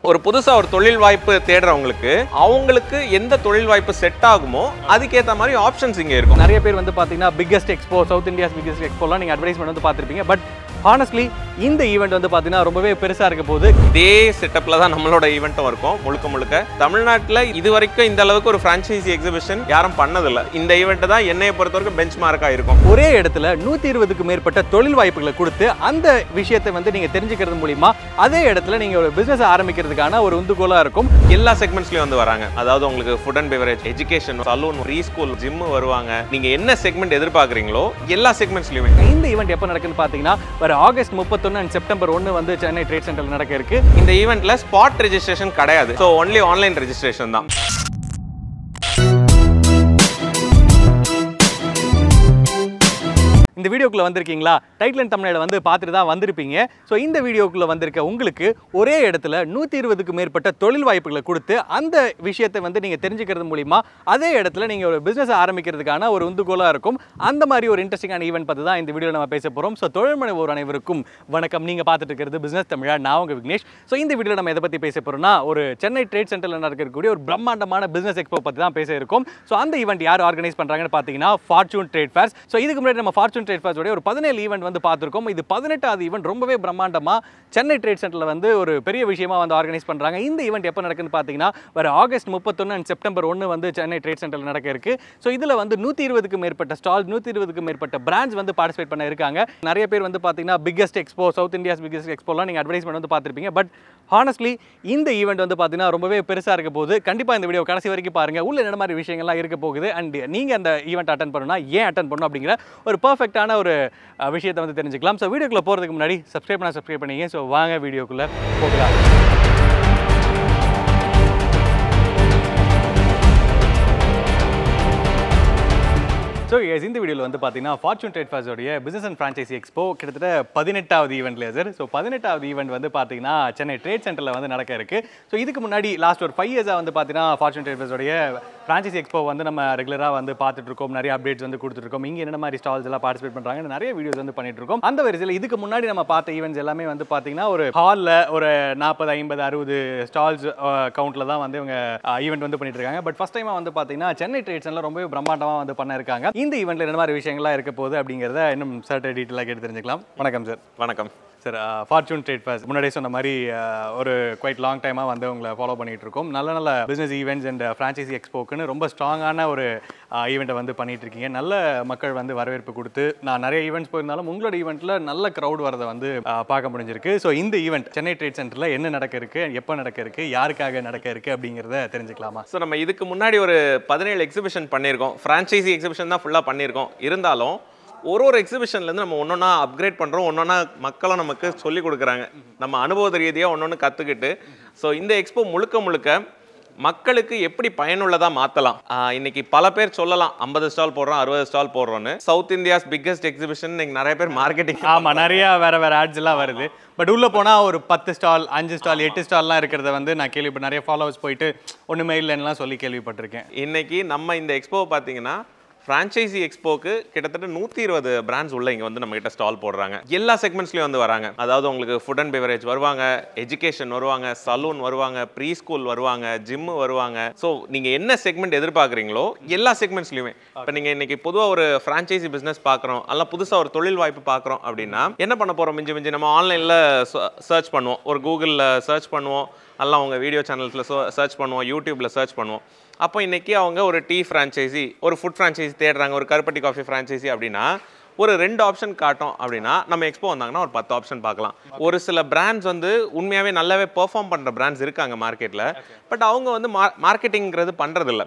ஒரு புதுசா ஒரு தொழில் வாய்ப்பு தேடுறவங்களுக்கு அவங்களுக்கு எந்த தொழில் வாய்ப்பு செட் ஆகுமோ அதுக்கேற்ற மாதிரி ஆப்ஷன்ஸ் இங்கே இருக்கும். நிறைய பேர் வந்து பார்த்தீங்கன்னா biggest expo, south India's biggest எக்ஸ்போலாம் நீங்கள் அட்வர்டைஸ்மெண்ட் வந்து பார்த்துருப்பீங்க. பட் ஹானஸ்ட்லி இந்த ஈவெண்ட் வந்து பார்த்தீங்கன்னா ரொம்பவே பெருசாக இருக்க போகுது. இதே செட்டப்பில் தான் நம்மளோட ஈவெண்ட்டும் இருக்கும். முழுக்க தமிழ்நாட்டில் இது வரைக்கும் இந்த அளவுக்கு ஒரு ஃப்ரான்ச்சைசி எக்ஸிபிஷன் யாரும் பண்ணதில்லை. இந்த ஈவெண்ட் தான் என்னையை பொறுத்த வரைக்கும் பெஞ்ச் மார்க்காக இருக்கும். ஒரே இடத்துல 120க்கும் மேற்பட்ட தொழில் வாய்ப்புகளை கொடுத்து அந்த விஷயத்தை வந்து நீங்கள் தெரிஞ்சுக்கிறது மூலிமா அதே இடத்துல நீங்கள் ஒரு பிஸ்னஸ் ஆரம்பிக்கிறதுக்கான ஒரு உந்துகோலாக இருக்கும். எல்லா செக்மெண்ட்ஸ்லையும் வந்து வராங்க. அதாவது உங்களுக்கு food and beverage, education, salon, preschool, gym வருவாங்க. நீங்கள் என்ன செக்மெண்ட் எதிர்பார்க்குறீங்களோ எல்லா செக்மெண்ட்ஸ்லையுமே. இந்த ஈவெண்ட் எப்போ நடக்குதுன்னு பார்த்தீங்கன்னா ஆகஸ்ட் 31 அண்ட் செப்டம்பர் 1 வந்து சென்னை ட்ரேட் சென்டர்ல நடக்க இருக்கு. இந்த ஈவெண்ட்ல ஸ்பாட் ரெஜிஸ்ட்ரேஷன் கிடையாது. ஸோ ஒன்லி ஆன்லைன் ரெஜிஸ்ட்ரேஷன் தான். இந்த வீடியோக்குள்ள வந்திருக்கீங்களா? டைட்டில் அண்ட் தம்ப்நெயிலை வந்து பார்த்துட்டு தான் வந்திருப்பீங்க. ஸோ இந்த வீடியோக்குள்ள வந்திருக்க உங்களுக்கு ஒரே இடத்துல 120க்கும் மேற்பட்ட தொழில் வாய்ப்புகளை கொடுத்து அந்த விஷயத்தை வந்து நீங்கள் தெரிஞ்சுக்கிறது மூலிமா அதே இடத்துல நீங்கள் ஒரு பிஸ்னஸ் ஆரம்பிக்கிறதுக்கான ஒரு உந்துகோலாக இருக்கும். அந்த மாதிரி ஒரு இன்ட்ரெஸ்டிங்கான ஈவெண்ட் பார்த்து தான் இந்த வீடியோவில் நம்ம பேச போகிறோம். ஸோ தொழில் முனைவோர் அனைவருக்கும் வணக்கம். நீங்கள் பார்த்துட்டு இருக்கிறது பிஸ்னஸ் தமிழா. நான் உங்கள் விக்னேஷ். ஸோ இந்த வீடியோவில் நம்ம எதை பற்றி பேச போகிறோம்னா ஒரு சென்னை ட்ரேட் சென்டரில் நடக்கக்கூடிய ஒரு பிரம்மாண்டமான பிஸ்னஸ் எக்ஸ்போ பற்றி தான் பேச இருக்கும். ஸோ அந்த ஈவெண்ட் யார் ஆர்கனைஸ் பண்ணுறாங்கன்னு பார்த்தீங்கன்னா ஃபார்ச்சூன் ட்ரேட் ஃபேர்ஸ். ஸோ இதுக்கு முன்னாடி நம்ம ஃபார்ச்சூன் ட்ரேட் ஃபேர்ஸோட ஒரு 17 ஈவெண்ட் வந்து பார்த்துருக்கோம். இது 18வது ஈவெண்ட் ரொம்பவே பிரம்மாண்டமாக சென்னை ட்ரேட் சென்டரில் வந்து ஒரு பெரிய விஷயமா வந்து ஆர்கனைஸ் பண்ணுறாங்க. இந்த ஈவெண்ட் எப்போ நடக்குன்னு பார்த்தீங்கன்னா ஆகஸ்ட் 31 அண்ட் செப்டம்பர் 1 வந்து சென்னை ட்ரேட் சென்டரில் நடக்க இருக்கு. ஸோ இதில் வந்து 120க்கும் மேற்பட்ட ஸ்டால்ஸ், 120க்கும் மேற்பட்ட பிராண்ட்ஸ் வந்து பார்ட்டிசிபேட் பண்ண இருக்காங்க. நிறைய பேர் வந்து பார்த்தீங்கன்னா biggest expo, south India's biggest எக்ஸ்போலாம் நீங்கள் அட்வர்டைஸ்மெண்ட் வந்து பார்த்துருப்பீங்க. பட் ஹானஸ்ட்லி இந்த ஈவெண்ட் வந்து பார்த்தீங்கன்னா ரொம்பவே பெருசாக இருக்க போகுது. கண்டிப்பாக இந்த வீடியோ கடைசி வரைக்கும் பாருங்கள். உள்ள என்ன மாதிரி விஷயங்கள்லாம் இருக்க போகுது அண்ட் நீங்கள் அந்த ஈவெண்ட் அட்டன் பண்ணணும்னா ஏன் அட்டன் பண்ணணும் அப்படிங்கிற ஒரு பர்ஃபெக்டான ஒரு விஷயத்தை வந்து தெரிஞ்சுக்கலாம். ஸோ வீடியோக்குள்ளே போகிறதுக்கு முன்னாடி சப்ஸ்கிரைப் பண்ணிங்க. ஸோ வாங்க வீடியோக்குள்ளே போகலாம். ஸோ இந்த வீடியோவில் வந்து பார்த்தீங்கன்னா ஃபார்ச்சூன் ட்ரேட் ஃபேர்ஸோடைய பிஸ்னஸ் அண்ட் ஃப்ரான்ச்சைசி எக்ஸ்போ கிட்டத்தட்ட 18வது ஈவெண்ட்ல சார். ஸோ 18வது ஈவெண்ட் வந்து பார்த்தீங்கன்னா சென்னை ட்ரேட் சென்டரில் வந்து நடக்க இருக்கு. ஸோ இதுக்கு முன்னாடி லாஸ்ட் ஒரு 5 இயர்ஸாக வந்து பார்த்தீங்கன்னா ஃபார்ச்சூன் ட்ரேட் ஃபேர்ஸோடைய ஃப்ரான்ச்சைசி எக்ஸ்போ வந்து நம்ம ரெகுலராக வந்து பார்த்துட்டு இருக்கோம். நிறைய அப்டேட்ஸ் வந்து கொடுத்துருக்கோம். இங்கே என்ன மாதிரி ஸ்டால்ஸ் எல்லாம் பார்ட்டிசிபேட் பண்ணுறாங்க, நிறைய வீடியோஸ் வந்து பண்ணிட்டு இருக்கோம். அந்த வரிசையில் இதுக்கு முன்னாடி நம்ம பார்த்த ஈவெண்ட்ஸ் எல்லாமே வந்து பார்த்தீங்கன்னா ஒரு ஹாலில் ஒரு 40, 50, 60 ஸ்டால்ஸ் கவுண்ட்டில் தான் வந்து இவங்க ஈவெண்ட் வந்து பண்ணிட்டு இருக்காங்க. பட் ஃபர்ஸ்ட் டைமாக வந்து பார்த்தீங்கன்னா சென்னை ட்ரேட் சென்டரில் ரொம்பவே பிரம்மாண்டமாக வந்து பண்ண இருக்காங்க. இந்த ஈவெண்ட்ல என்ன மாதிரி விஷயங்கள்லாம் இருக்க போகுது அப்படிங்கிறத இன்னும் சர்ட்ட டீட்டெயிலாக கேட்டு தெரிஞ்சுக்கலாம். வணக்கம் சார். வணக்கம் சார். ஃபார்ச்சூன் ட்ரேட் ஃபேர்ஸ் முன்னாடியே சொன்ன மாதிரி ஒரு குவைட் லாங் டைமாக வந்து உங்களை ஃபாலோ பண்ணிட்டு இருக்கோம். நல்ல பிஸ்னஸ் ஈவெண்ட்ஸ் அண்ட் ஃப்ரான்ச்சைசி எக்ஸ்போக்குன்னு ரொம்ப ஸ்ட்ராங்கான ஒரு ஈவெண்ட்டை வந்து பண்ணிட்டு இருக்கீங்க. நல்ல மக்கள் வந்து வரவேற்பு கொடுத்து, நான் நிறைய ஈவெண்ட்ஸ் போயிருந்தாலும் உங்களோட ஈவெண்ட்டில் நல்ல க்ரௌட் வரதை வந்து பார்க்க முடிஞ்சிருக்கு. ஸோ இந்த ஈவெண்ட் சென்னை ட்ரேட் சென்டரில் என்ன நடக்க இருக்கு, எப்போ நடக்க இருக்கு, யாருக்காக நடக்க இருக்கு அப்படிங்கிறத தெரிஞ்சுக்கலாமா? ஸோ நம்ம இதுக்கு முன்னாடி ஒரு 17 எக்ஸிபிஷன் பண்ணியிருக்கோம். ஃப்ரான்ச்சைசி எக்ஸிபிஷன் தான் ஃபுல்லாக பண்ணியிருக்கோம். இருந்தாலும் ஒரு எக்ஸிபிஷன்லேருந்து நம்ம ஒன்றொன்னா அப்கிரேட் பண்ணுறோம். ஒன்றொன்னா மக்களும் நமக்கு சொல்லிக் கொடுக்குறாங்க. நம்ம அனுபவ ரீதியாக ஒன்று கற்றுக்கிட்டு ஸோ இந்த எக்ஸ்போ முழுக்க மக்களுக்கு எப்படி பயனுள்ளதாக மாற்றலாம். இன்னைக்கு பல பேர் சொல்லலாம் 50 ஸ்டால் போடுறோம், 60 ஸ்டால் போடுறோன்னு. சவுத் இந்தியாஸ் பிக்கஸ்ட் எக்ஸிபிஷன் இன்னைக்கு நிறைய பேர் மார்க்கெட்டிங், ஆமாம், நிறையா வேறு ஆட்ஸ் எல்லாம் வருது. பட் உள்ளே போனால் ஒரு 10 ஸ்டால், 5 ஸ்டால், 8 ஸ்டால்லாம் இருக்கிறத வந்து நான் கேள்விப்பட்டு நிறைய ஃபாலோவர்ஸ் போயிட்டு ஒன்றுமே இல்லைன்னுலாம் சொல்லி கேள்விப்பட்டிருக்கேன். இன்னைக்கு நம்ம இந்த எக்ஸ்போ பார்த்தீங்கன்னா ஃப்ரான்ச்சைசி எக்ஸ்போக்கு கிட்டத்தட்ட 120 பிராண்ட்ஸ் உள்ள இங்கே வந்து நம்ம கிட்ட ஸ்டால் போடுறாங்க. எல்லா செக்மெண்ட்ஸ்லையும் வந்து வராங்க. அதாவது உங்களுக்கு ஃபுட் அண்ட் பெவரேஜ் வருவாங்க, எஜுகேஷன் வருவாங்க, சலூன் வருவாங்க, ப்ரீ ஸ்கூல் வருவாங்க, ஜிம் வருவாங்க. ஸோ நீங்கள் என்ன செக்மெண்ட் எதிர்பார்க்குறீங்களோ எல்லா செக்மெண்ட்ஸ்லையுமே. இப்போ நீங்கள் இன்னைக்கு பொதுவாக ஒரு ஃப்ரான்ச்சைசி பிஸ்னஸ் பார்க்குறோம், அல்ல புதுசாக ஒரு தொழில் வாய்ப்பு பார்க்குறோம் அப்படின்னா என்ன பண்ண போகிறோம்? மிஞ்சி நம்ம ஆன்லைனில் சர்ச் பண்ணுவோம், ஒரு கூகுளில் சர்ச் பண்ணுவோம், எல்லாம் அவங்க வீடியோ சேனல்ஸில் சர்ச் பண்ணுவோம், யூடியூப்பில் சர்ச் பண்ணுவோம். அப்போ இன்றைக்கி அவங்க ஒரு டீ ஃப்ரான்ச்சைசி, ஒரு ஃபுட் ஃப்ரான்ச்சைசி தேடுறாங்க, ஒரு கருப்பட்டி காஃபி ஃப்ரான்ச்சைசி அப்படின்னா ஒரு 2 ஆப்ஷன் காட்டும். அப்படின்னா நம்ம எக்ஸ்போ வந்தாங்கன்னா ஒரு 10 ஆப்ஷன் பார்க்கலாம். ஒரு சில பிராண்ட்ஸ் வந்து உண்மையாகவே நல்லாவே பெர்ஃபார்ம் பண்ணுற பிராண்ட்ஸ் இருக்காங்க மார்க்கெட்டில். பட் அவங்க வந்து மார்க்கெட்டிங்கிறது பண்ணுறதில்ல.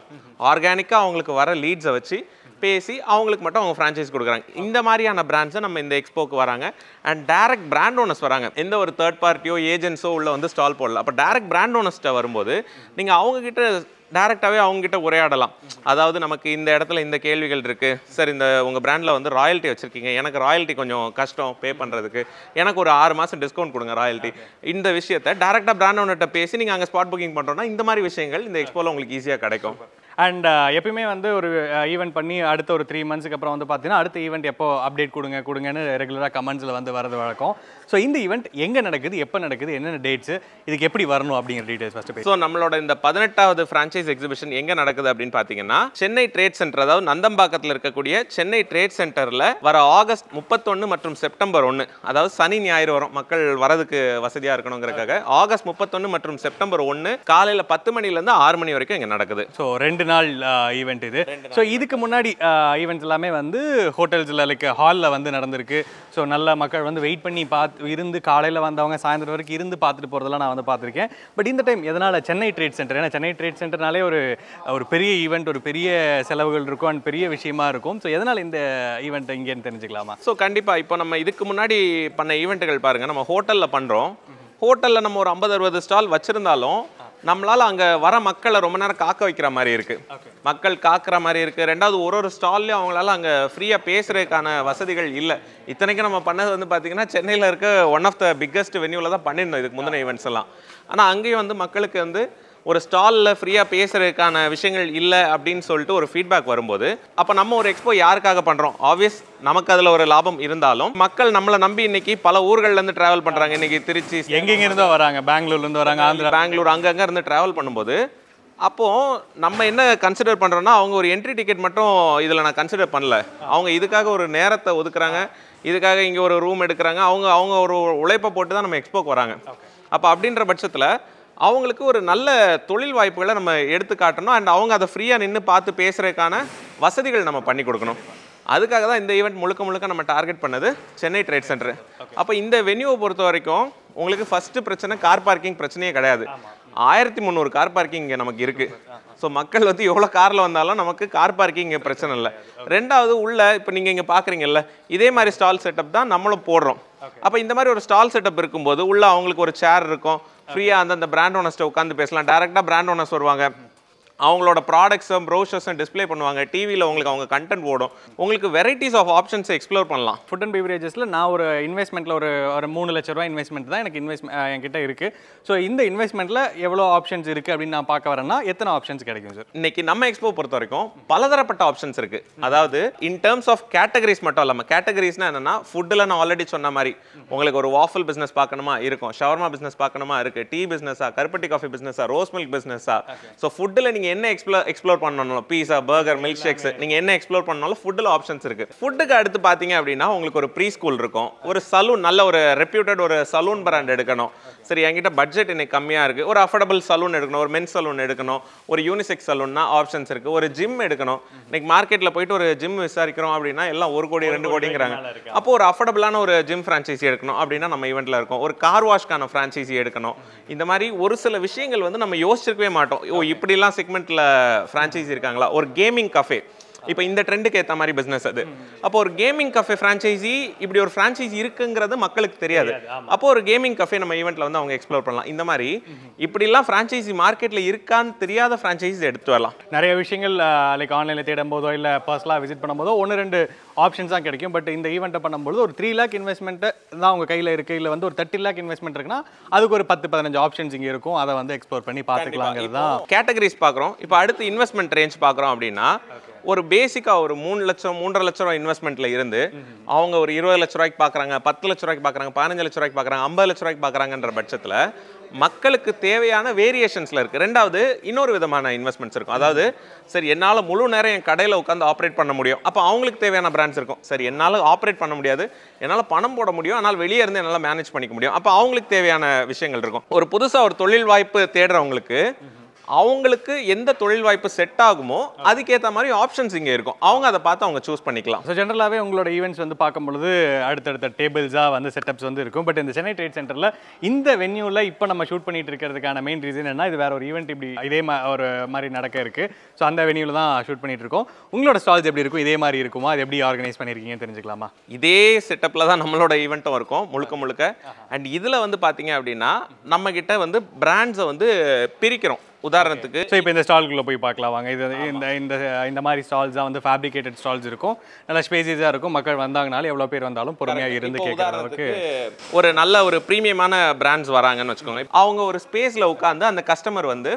ஆர்கானிக்காக அவங்களுக்கு வர லீட்ஸை வச்சு பேசி அவங்களுக்கு மட்டும் அவங்க ஃப்ரான்ச்சைஸ் கொடுக்குறாங்க. இந்த மாதிரியான பிராண்ட்ஸை நம்ம இந்த எக்ஸ்போக்கு வராங்க. அண்ட் டைரக்ட் பிராண்ட் ஓனர்ஸ் வராங்க. எந்த ஒரு தேர்ட் பார்ட்டியோ ஏஜென்ட்ஸோ உள்ள வந்து ஸ்டால் போடல. அப்போ டைரக்ட் பிராண்ட் ஓனர்ஸ்கிட்ட வரும்போது நீங்கள் அவங்கக்கிட்ட டேரெக்டாகவே அவங்ககிட்ட உரையாடலாம். அதாவது நமக்கு இந்த இடத்துல இந்த கேள்விகள் இருக்குது சார், இந்த உங்கள் பிராண்டில் வந்து ராயல்ட்டி வச்சுருக்கீங்க, எனக்கு ராயல்ட்டி கொஞ்சம் கஷ்டம் பே பண்ணுறதுக்கு, எனக்கு ஒரு 6 மாதம் டிஸ்கவுண்ட் கொடுங்க ராயல்ட்டி. இந்த விஷயத்தை டேரெக்டாக பிராண்ட் ஓனர்கிட்ட பேசி நீங்கள் அங்கே ஸ்பாட் புக்கிங் பண்ணுறோன்னா இந்த மாதிரி விஷயங்கள் இந்த எக்ஸ்போவில் உங்களுக்கு ஈஸியாக கிடைக்கும். அண்ட் எப்பயுமே வந்து ஒரு ஈவெண்ட் பண்ணி அடுத்த ஒரு 3 மந்த்ஸ்க்கு அப்புறம் வந்து பார்த்தீங்கன்னா அடுத்த ஈவெண்ட் எப்போ அப்டேட் கொடுங்கன்னு ரெகுலராக கமெண்ட்ஸில் வந்து வரது வழக்கம். ஸோ இந்த ஈவெண்ட் எங்கே நடக்குது, எப்போ நடக்குது, என்னென்ன டேட்ஸ், இதுக்கு எப்படி வரணும் அப்படிங்கிற டீடைல்ஸ் ஃபஸ்ட்டு. ஸோ நம்மளோட இந்த 18வது ஃப்ரான்ச்சைஸ் எக்ஸிபிஷன் எங்கே நடக்குது அப்படின்னு பார்த்தீங்கன்னா சென்னை ட்ரேட் சென்டர், அதாவது நந்தம்பாக்கத்தில் இருக்கக்கூடிய சென்னை ட்ரேட் சென்டரில் வர ஆகஸ்ட் 31 மற்றும் செப்டம்பர் 1, அதாவது சனி ஞாயிறு வரும், மக்கள் வரதுக்கு வசதியாக இருக்கணுங்கிறதுக்காக ஆகஸ்ட் 31 மற்றும் செப்டம்பர் 1 காலையில் 10 மணிலேருந்து 6 மணி வரைக்கும் இங்கே நடக்குது. ஸோ 2 நாள் ஈவெண்ட் இது. ஸோ இதுக்கு முன்னாடி ஈவெண்ட்ஸ் எல்லாமே வந்து ஹோட்டல்ஸில் லைக் ஹாலில் வந்து நடந்திருக்கு. ஸோ நல்ல மக்கள் வந்து வெயிட் பண்ணி இருந்து காலையில் வந்தவங்க சாயந்தரம் வரைக்கும் இருந்து பார்த்துட்டு போகிறதெல்லாம் நான் வந்து பார்த்துருக்கேன். பட் இந்த டைம் எதனால் சென்னை ட்ரேட் சென்டர், ஏன்னா சென்னை ட்ரேட் சென்டர்னாலே ஒரு பெரிய ஈவெண்ட், ஒரு பெரிய செலவுகள் இருக்கும் அண்ட் பெரிய விஷயமா இருக்கும். ஸோ எதனால் இந்த ஈவெண்ட் இங்கேன்னு தெரிஞ்சுக்கலாமா? ஸோ கண்டிப்பாக இப்போ நம்ம இதுக்கு முன்னாடி பண்ண ஈவெண்ட்டுகள் பாருங்கள், நம்ம ஹோட்டலில் பண்ணுறோம். ஹோட்டலில் நம்ம ஒரு 50-60 ஸ்டால் வச்சுருந்தாலும் நம்மளால் அங்கே வர மக்களை ரொம்ப நேரம் காக்க வைக்கிற மாதிரி இருக்குது, மக்கள் காக்கிற மாதிரி இருக்குது. ரெண்டாவது ஒரு ஸ்டால்லையும் அவங்களால அங்கே ஃப்ரீயாக பேசுகிறதுக்கான வசதிகள் இல்லை. இத்தனைக்கும் நம்ம பண்ணது வந்து பார்த்திங்கன்னா சென்னையில் இருக்க ஒன் ஆஃப் த பிக்கஸ்ட் வென்யூவில் தான் பண்ணியிருந்தோம் இதுக்கு முந்தின ஈவெண்ட்ஸ் எல்லாம். ஆனால் அங்கேயும் வந்து மக்களுக்கு வந்து ஒரு ஸ்டாலில் ஃப்ரீயாக பேசுகிறதுக்கான விஷயங்கள் இல்லை அப்படின்னு சொல்லிட்டு ஒரு ஃபீட்பேக் வரும்போது, அப்போ நம்ம ஒரு எக்ஸ்போ யாருக்காக பண்ணுறோம்? ஆப்வியஸ் நமக்கு அதில் ஒரு லாபம் இருந்தாலும் மக்கள் நம்மளை நம்பி இன்னைக்கு பல ஊர்கள்லேருந்து ட்ராவல் பண்ணுறாங்க. இன்றைக்கி திருச்சி எங்கெங்கிருந்தோ வராங்க, பெங்களூர்லேருந்து வராங்க, ஆந்திரா, பெங்களூர் அங்கங்கே இருந்து ட்ராவல் பண்ணும்போது அப்போது நம்ம என்ன கன்சிடர் பண்ணுறோன்னா, அவங்க ஒரு என்ட்ரி டிக்கெட் மட்டும் இதில் நான் கன்சிடர் பண்ணல, அவங்க இதுக்காக ஒரு நேரத்தை ஒதுக்குறாங்க, இதுக்காக இங்கே ஒரு ரூம் எடுக்கிறாங்க, அவங்க ஒரு உழைப்பை போட்டு தான் நம்ம எக்ஸ்போக்கு வராங்க. அப்போ அப்படின்ற பட்சத்தில் அவங்களுக்கு ஒரு நல்ல தொழில் வாய்ப்புகளை நம்ம எடுத்து காட்டணும். அண்ட் அவங்க அதை ஃப்ரீயாக நின்று பார்த்து பேசுகிறதுக்கான வசதிகள் நம்ம பண்ணி கொடுக்கணும். அதுக்காக தான் இந்த ஈவெண்ட் முழுக்க நம்ம டார்கெட் பண்ணது சென்னை ட்ரேட் சென்டர். அப்போ இந்த வென்யூவை பொறுத்த வரைக்கும் உங்களுக்கு ஃபஸ்ட்டு பிரச்சனை கார் பார்க்கிங் பிரச்சனையே கிடையாது. 1300 கார் பார்க்கிங் இங்கே நமக்கு இருக்குது. ஸோ மக்கள் வந்து எவ்வளோ காரில் வந்தாலும் நமக்கு கார் பார்க்கிங் இங்கே பிரச்சனை இல்லை. ரெண்டாவது உள்ள இப்போ நீங்கள் இங்கே பார்க்குறீங்கல்ல, இதே மாதிரி ஸ்டால் செட்டப் தான் நம்மளும் போடுறோம். அப்போ இந்த மாதிரி ஒரு ஸ்டால் செட்டப் இருக்கும்போது உள்ள அவங்களுக்கு ஒரு சேர் இருக்கும், ஃப்ரீயாக அந்தந்த பிராண்ட் ஓனர்ஸ்ட்டை உட்காந்து பேசலாம். டேரெக்டாக பிராண்ட் ஓனர்ஸ் வருவாங்க, அவங்களோட ப்ராடக்ட்ஸும் ப்ரௌசர்ஸும் டிஸ்பிளே பண்ணுவாங்க. டிவியில் உங்களுக்கு அவங்க கண்டென்ட் ஓடும், உங்களுக்கு வெரைட்டிஸ் ஆஃப் ஆப்ஷன்ஸை எக்ஸ்ப்ளோர் பண்ணலாம். ஃபுட் அண்ட் பெவரேஜஸில் நான் ஒரு இன்வெஸ்ட்மெண்ட்டில் ஒரு 3 லட்ச ரூபா இன்வெஸ்ட்மெண்ட் தான் எனக்கு என்கிட்ட இருக்குது. ஸோ இந்த இன்வெஸ்ட்மெண்ட்டில் எவ்வளோ ஆப்ஷன்ஸ் இருக்குது அப்படின்னு நான் பார்க்க வரேன்னா எத்தனை ஆப்ஷன்ஸ் கிடைக்கும் சார்? இன்னைக்கு நம்ம எக்ஸ்போ பொறுத்த வரைக்கும் பலதரப்பட்ட ஆப்ஷன்ஸ் இருக்குது. அதாவது இன் டேர்ம்ஸ் ஆஃப் கேட்டகரிஸ் மட்டும் இல்லாமல், கேட்டகரிஸ்னா என்னென்னா, ஃபுட்டில் நான் ஆல்ரெடி சொன்ன மாதிரி உங்களுக்கு ஒரு வாஃபல் பிஸ்னஸ் பார்க்கணுமா இருக்கும், ஷவர்மா பிஸ்னஸ் பார்க்கணுமா இருக்குது, டீ பிஸ்னஸா, கருப்பட்டி காஃபி பிஸ்னஸா, ரோஸ் மில்க் பிஸ்னஸா. ஸோ ஃபுட்டில் நீங்கள் என்ன எக்ஸ்ப்ளோர் பண்ணணும், பீஸா, பர்கர், மில்க் ஷேக்ஸ், நீங்கள் என்ன எக்ஸ்ப்ளோர் பண்ணாலும் ஃபுட்டில் ஆப்ஷன்ஸ் இருக்குது. ஃபுட்டுக்கு அடுத்து பார்த்தீங்க அப்படின்னா உங்களுக்கு ஒரு ப்ரீ ஸ்கூல் இருக்கும், ஒரு சலூன், நல்ல ஒரு ரெப்யூட்டட் ஒரு சலூன் பிராண்ட் எடுக்கணும். சரி, என்கிட்ட பட்ஜெட் இன்னைக்கு கம்மியாக இருக்குது, ஒரு அஃபோர்டபுள் சலூன் எடுக்கணும், ஒரு மென்ஸ் சலூன் எடுக்கணும், ஒரு யூனிசெக்ஸ் சலூன்னா ஆப்ஷன்ஸ் இருக்குது. ஒரு ஜிம் எடுக்கணும், இன்னைக்கு மார்க்கெட்டில் போயிட்டு ஒரு ஜிம் விசாரிக்கிறோம் அப்படின்னா எல்லாம் 1 கோடி 2 கோடிங்கிறாங்க. அப்போ ஒரு அஃபோர்டபுளான ஒரு ஜிம் ஃப்ரான்ச்சைசி எடுக்கணும் அப்படின்னா நம்ம ஈவெண்ட்டில் இருக்கும். ஒரு கார் வாஷ்க்கான ஃப்ரான்ச்சைசி எடுக்கணும். இந்த மாதிரி ஒரு சில விஷயங்கள் வந்து நம்ம யோசிச்சிருக்கவே மாட்டோம். ஓ, இப்படிலாம் செக்மெண்ட்டில் ஃப்ரான்ச்சைசி இருக்காங்களா. ஒரு கேமிங் கஃபே, இப்போ இந்த ட்ரெண்டுக்கு ஏற்ற மாதிரி பிஸ்னஸ் அது. அப்போ ஒரு கேமிங் கஃபே ஃப்ரான்ச்சைசி, இப்படி ஒரு ஃப்ரான்ச்சைசி இருக்குங்கிறது மக்களுக்கு தெரியாது. அப்போ ஒரு கேமிங் கஃபே நம்ம ஈவெண்ட்டில் வந்து அவங்க எக்ஸ்ப்ளோர் பண்ணலாம். இந்த மாதிரி இப்படிலாம் ஃப்ரான்ச்சைசி மார்க்கெட்டில் இருக்கான்னு தெரியாத ஃப்ரான்ச்சைசி எடுத்து வரலாம். நிறைய விஷயங்கள் லைக் ஆன்லைனில் தேடும் போதோ இல்லை பர்சனலாக விசிட் பண்ணும்போதோ 1-2 ஆப்ஷன்ஸ் தான் கிடைக்கும். பட் இந்த ஈவெண்ட்டை பண்ணும்போது ஒரு 3 லேக் இன்வெஸ்ட்மெண்ட்டு தான் உங்கள் கையில் இருக்குது, இல்லை வந்து ஒரு 30 லேக் இன்வெஸ்ட்மெண்ட் இருக்குன்னா அதுக்கு ஒரு 10-15 ஆப்ஷன்ஸ் இங்கே இருக்கும். அதை வந்து எக்ஸ்ப்ளோர் பண்ணி பார்த்துக்கலாங்கிறது தான். கேட்டகரிஸ் பார்க்குறோம். இப்போ அடுத்து இன்வெஸ்ட்மெண்ட் ரேஞ்ச் பார்க்குறோம் அப்படின்னா ஒரு பேசிக்காக ஒரு 3 லட்சம் 3.5 லட்ச ரூபா இன்வெஸ்ட்மெண்ட்டில் இருந்து அவங்க ஒரு 20 லட்ச ரூபாய்க்கு பார்க்குறாங்க, 10 லட்ச ரூபாய்க்கு பார்க்குறாங்க, 15 லட்ச ரூபாய்க்கு பார்க்குறாங்க, 50 லட்ச ரூபாய்க்கு பார்க்குறாங்கன்ற பட்சத்தில் மக்களுக்கு தேவையான வேரியேஷன்ஸில் இருக்குது. ரெண்டாவது இன்னொரு விதமான இன்வெஸ்ட்மெண்ட்ஸ் இருக்கும். அதாவது சரி, என்னால் முழு நேரம் என் கடையில் உட்காந்து ஆப்ரேட் பண்ண முடியும், அப்போ அவங்களுக்கு தேவையான பிராண்ட்ஸ் இருக்கும். சரி, என்னால் ஆப்ரேட் பண்ண முடியாது, என்னால் பணம் போட முடியும், ஆனால் வெளியே இருந்து என்னால் மேனேஜ் பண்ணிக்க முடியும், அப்போ அவங்களுக்கு தேவையான விஷயங்கள் இருக்கும். ஒரு புதுசாக ஒரு தொழில் வாய்ப்பு தேடுறவங்களுக்கு அவங்களுக்கு எந்த தொழில் வாய்ப்பு செட் ஆகுமோ அதுக்கேற்ற மாதிரி ஆப்ஷன்ஸ் இங்கே இருக்கும். அவங்க அதை பார்த்து அவங்க சூஸ் பண்ணிக்கலாம். ஸோ ஜென்ரலாகவே உங்களோட ஈவெண்ட்ஸ் வந்து பார்க்கும்பொழுது அடுத்தடுத்த டேபிள்ஸாக வந்து செட்டப்ஸ் வந்து இருக்கும். பட் இந்த சென்னை ட்ரேட் சென்டரில் இந்த வென்யூவில் இப்போ நம்ம ஷூட் பண்ணிட்டு இருக்கிறதுக்கான மெயின் ரீசன் என்ன, இது வேற ஒரு ஈவெண்ட் இப்படி இதே ஒரு மாதிரி நடக்க இருக்குது. ஸோ அந்த வென்யூவில் தான் ஷூட் பண்ணிட்டு இருக்கோம். உங்களோட ஸ்டால்ஸ் எப்படி இருக்கும், இதே மாதிரி இருக்குமா, அது எப்படி ஆர்கனைஸ் பண்ணியிருக்கீங்கன்னு தெரிஞ்சுக்கலாமா? இதே செட்டப்பில் தான் நம்மளோட ஈவெண்ட்டும் இருக்கும் முழுக்க. அண்ட் இதில் வந்து பார்த்தீங்க அப்படின்னா நம்மக்கிட்ட வந்து பிராண்ட்ஸை வந்து பிரிக்கிறோம். உதாரணத்துக்கு ஸோ இப்போ இந்த ஸ்டால்குள்ளே போய் பார்க்கலாம் வாங்க. இது இந்த இந்த இந்த மாதிரி ஸ்டால்ஸ் தான் வந்து ஃபேப்ரிகேட்டட் ஸ்டால்ஸ் இருக்கும், நல்லா ஸ்பேசியஸாக இருக்கும். மக்கள் வந்தாங்கனாலும் எவ்வளோ பேர் வந்தாலும் பொறுமையாக இருந்து கேட்குற அளவுக்கு ஒரு நல்ல ஒரு ப்ரீமியமான பிராண்ட்ஸ் வராங்கன்னு வச்சுக்கோங்க. அவங்க ஒரு ஸ்பேஸில் உட்காந்து அந்த கஸ்டமர் வந்து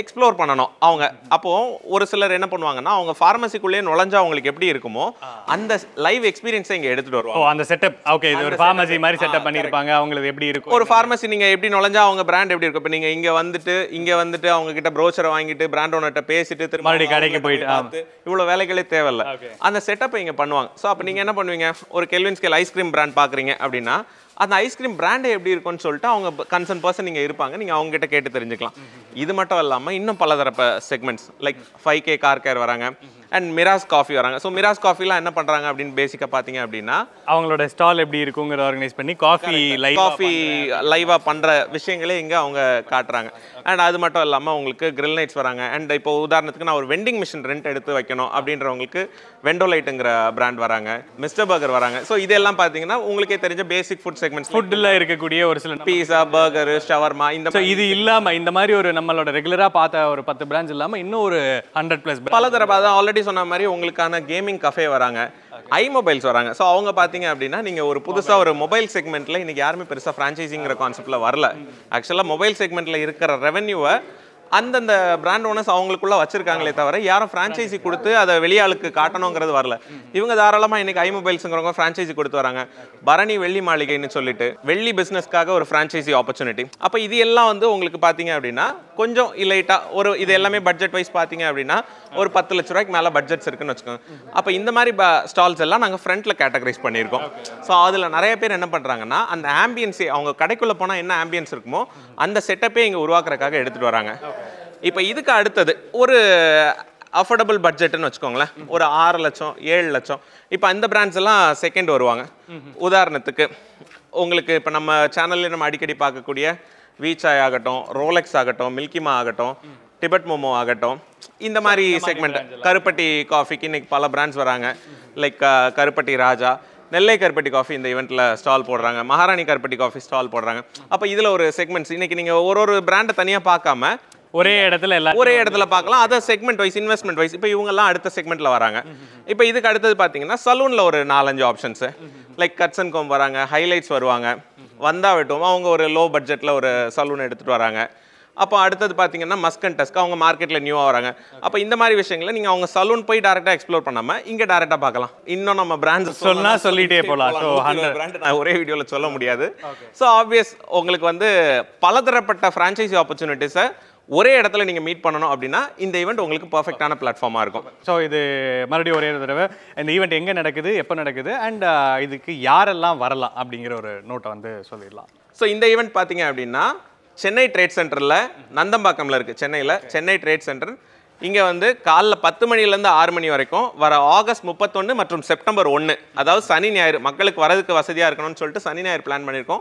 எக்ஸ்ப்ளோர் பண்ணணும். அவங்க அப்போ ஒரு சிலர் என்ன பண்ணுவாங்கன்னா, அவங்க ஃபார்மசிக்குள்ளேயே நுழைஞ்சா அவங்களுக்கு எப்படி இருக்குமோ அந்த லைவ் எக்ஸ்பீரியன்ஸை இங்கே எடுத்துட்டு வருவாங்க. அந்த செட்டப் ஓகே, இது ஒரு ஃபார்மசி மாதிரி செட்டப் பண்ணியிருப்பாங்க. அவங்களுக்கு எப்படி இருக்கும், ஒரு ஃபார்மசி நீங்க எப்படி நுழைஞ்சா அவங்க பிராண்ட் எப்படி இருக்கும். இப்போ நீங்க இங்க வந்துட்டு அவங்க கிட்ட ப்ரோச்சரை வாங்கிட்டு பிராண்ட் ஓனர்கிட்ட பேசிட்டு திரும்ப மறுபடியும் கடைக்கு போயிட்டு இவ்வளவு வேலைகளே தேவையில்ல. அந்த செட்டப்பை இங்க பண்ணுவாங்க. ஸோ அப்போ நீங்க என்ன பண்ணுவீங்க, ஒரு கெல்வின் ஸ்கேல் ஐஸ்கிரீம் பிராண்ட் பாக்குறீங்க அப்படின்னா அந்த ஐஸ்கிரீம் பிராண்டே எப்படி இருக்கும்னு சொல்லிட்டு அவங்க கன்சர்ன் பர்சன் நீங்க இருப்பாங்க, நீங்க அவங்க கிட்ட கேட்டு தெரிஞ்சுக்கலாம். இது மட்டும் இல்லாம இன்னும் பலதரப்ப segments like 5K car care வராங்க அண்ட் மிராஸ் காஃபி வராங்க. ஸோ மிராஸ் காஃபிலாம் என்ன பண்றாங்க அப்படின்னு பேசிக்கா பாத்தீங்க அப்படின்னா அவங்களோட ஸ்டால் எப்படி இருக்குங்கிற ஆர்கனைஸ் பண்ணி காஃபி லைவா பண்ற விஷயங்களே இங்க அவங்க காட்டுறாங்க. அண்ட் அது மட்டும் இல்லாம உங்களுக்கு கிரில் நைட்ஸ் வராங்க. அண்ட் இப்போ உதாரணத்துக்கு நான் ஒரு வெண்டிங் மிஷின் ரெண்ட் எடுத்து வைக்கணும் அப்படின்றவங்களுக்கு வெண்டோலைட்டுங்கிற பிராண்ட் வராங்க, மிஸ்டர் பர்கர் வராங்க. ஸோ இதெல்லாம் பாத்தீங்கன்னா உங்களுக்கே தெரிஞ்ச பேசிக் ஃபுட் செக்மெண்ட்ஸ், ஃபுட்ல இருக்கக்கூடிய ஒரு சில பீஸா, பர்கர், ஷவர்மா. இந்த இது இல்லாம இந்த மாதிரி ஒரு நம்மளோட ரெகுலரா பார்த்த ஒரு 10 பிரான்ச் இல்லாம இன்னும் ஒரு 100+ பலதரப்பா தான் ஆல்ரெடி சொன்ன மாதிரி உங்களுக்கான கேமிங் கஃபே வராங்க, ஐ மொபைல்ஸ் வராங்க. ஸோ அவங்க பார்த்தீங்க அப்படின்னா நீங்கள் ஒரு புதுசாக ஒரு மொபைல் செக்மெண்ட்டில் இன்றைக்கி யாருமே பெருசாக ஃப்ரான்ச்சைசிங்கிற கான்செப்டில் வரல. ஆக்சுவலாக மொபைல் செக்மெண்ட்டில் இருக்கிற ரெவென்யூவை அந்தந்த பிராண்ட் ஓனர்ஸ் அவங்களுக்குள்ள வச்சிருக்காங்களே தவிர யாரும் ஃப்ரான்ச்சைசி கொடுத்து அதை வெளியாளுக்கு காட்டணுங்கிறது வரல. இவங்க தாராளமாக இன்னைக்கு ஐ மொபைல்ஸுங்கிறவங்க ஃப்ரான்ச்சைசி கொடுத்து வராங்க. பரணி வெள்ளி மாளிகைன்னு சொல்லிட்டு வெள்ளி பிஸ்னஸ்க்காக ஒரு ஃப்ரான்ச்சைசி ஆப்பர்ச்சுனிட்டி. அப்போ இது எல்லாம் வந்து உங்களுக்கு பார்த்தீங்க அப்படின்னா கொஞ்சம் இலைட்டாக ஒரு இது எல்லாமே பட்ஜெட் வைஸ் பார்த்தீங்க அப்படின்னா ஒரு 10 லட்ச ரூபாய்க்கு மேலே பட்ஜெட்ஸ் இருக்குன்னு வச்சுக்கோங்க. அப்போ இந்த மாதிரி ஸ்டால்ஸ் எல்லாம் நாங்கள் ஃப்ரண்ட்டில் கேட்டகரைஸ் பண்ணியிருக்கோம். ஸோ அதில் நிறைய பேர் என்ன பண்ணுறாங்கன்னா அந்த ஆம்பியன்ஸே அவங்க கடைக்குள்ளே போனால் என்ன ஆம்பியன்ஸ் இருக்குமோ அந்த செட்டப்பே இங்கே உருவாக்குறதுக்காக எடுத்துகிட்டு வராங்க. இப்போ இதுக்கு அடுத்தது ஒரு அஃபோர்டபுள் பட்ஜெட்னு வச்சுக்கோங்களேன், ஒரு 6 லட்சம் 7 லட்சம். இப்போ அந்த பிராண்ட்ஸ் எல்லாம் செகண்ட் வருவாங்க. உதாரணத்துக்கு உங்களுக்கு இப்போ நம்ம சேனல்ல நம்ம அடிக்கடி பார்க்கக்கூடிய வீச்சாய் ஆகட்டும், ரோலெக்ஸ் ஆகட்டும், மில்கிமா ஆகட்டும், டிபெட் மோமோ ஆகட்டும், இந்த மாதிரி செக்மெண்ட். கருப்பட்டி காஃபிக்கு இன்னைக்கு பல பிராண்ட்ஸ் வராங்க. லைக் கருப்பட்டி ராஜா, நெல்லை கருப்பட்டி காஃபி இந்த ஈவெண்ட்டில் ஸ்டால் போடுறாங்க, மகாராணி கருப்பட்டி காஃபி ஸ்டால் போடுறாங்க. அப்போ இதில் ஒரு செக்மெண்ட்ஸ் இன்னைக்கு நீங்கள் ஒரு பிராண்டை தனியாக பார்க்காம ஒரே இடத்துல பார்க்கலாம். அதை செக்மெண்ட் வைஸ், இன்வெஸ்ட்மெண்ட் வைஸ் இப்போ இவங்கெல்லாம் அடுத்த செக்மெண்ட்டில் வராங்க. இப்போ இதுக்கு அடுத்தது பார்த்தீங்கன்னா சலூனில் ஒரு 4-5 options like cuts and comb வராங்க, ஹைலைட்ஸ் வருவாங்க, வந்தா விட்டோம் அவங்க ஒரு லோ பட்ஜெட்டில் ஒரு சலூன் எடுத்துகிட்டு வராங்க. அப்போ அடுத்தது பார்த்தீங்கன்னா மஸ்க் அண்ட் டஸ்க் அவங்க மார்க்கெட்டில் நியூவாக வராங்க. அப்போ இந்த மாதிரி விஷயங்களை நீங்கள் அவங்க சலூன் போய் டேரெக்டாக எக்ஸ்ப்ளோர் பண்ணாமல் இங்கே டேரெக்டாக பார்க்கலாம். இன்னும் நம்ம பிராண்ட்ஸ் சொல்லிட்டே போகலாம். நான் ஒரே வீடியோவில் சொல்ல முடியாது. ஸோ ஆப்வியஸ் உங்களுக்கு வந்து பலதரப்பட்ட ஃப்ரான்ச்சைசி ஆப்பர்ச்சுனிட்டிஸை ஒரே இடத்துல நீங்கள் மீட் பண்ணணும் அப்படின்னா இந்த ஈவெண்ட் உங்களுக்கு பர்ஃபெக்டான பிளாட்ஃபார்மாக இருக்கும். ஸோ இது மறுபடியும் ஒரே தடவை இந்த ஈவெண்ட் எங்கே நடக்குது, எப்போ நடக்குது, அண்ட் இதுக்கு யாரெல்லாம் வரலாம் அப்படிங்கிற ஒரு நோட்டை வந்து சொல்லிடலாம். ஸோ இந்த ஈவெண்ட் பார்த்தீங்க அப்படின்னா சென்னை ட்ரேட் சென்டரில் நந்தம்பாக்கம்ல இருக்குது. சென்னையில் சென்னை ட்ரேட் சென்டர் இங்கே வந்து காலைல 10 மணிலேருந்து 6 மணி வரைக்கும் வர ஆகஸ்ட் 31 மற்றும் செப்டம்பர் 1, அதாவது சனி ஞாயிறு மக்களுக்கு வரதுக்கு வசதியாக இருக்கணும்னு சொல்லிட்டு சனி ஞாயிறு பிளான் பண்ணியிருக்கோம்.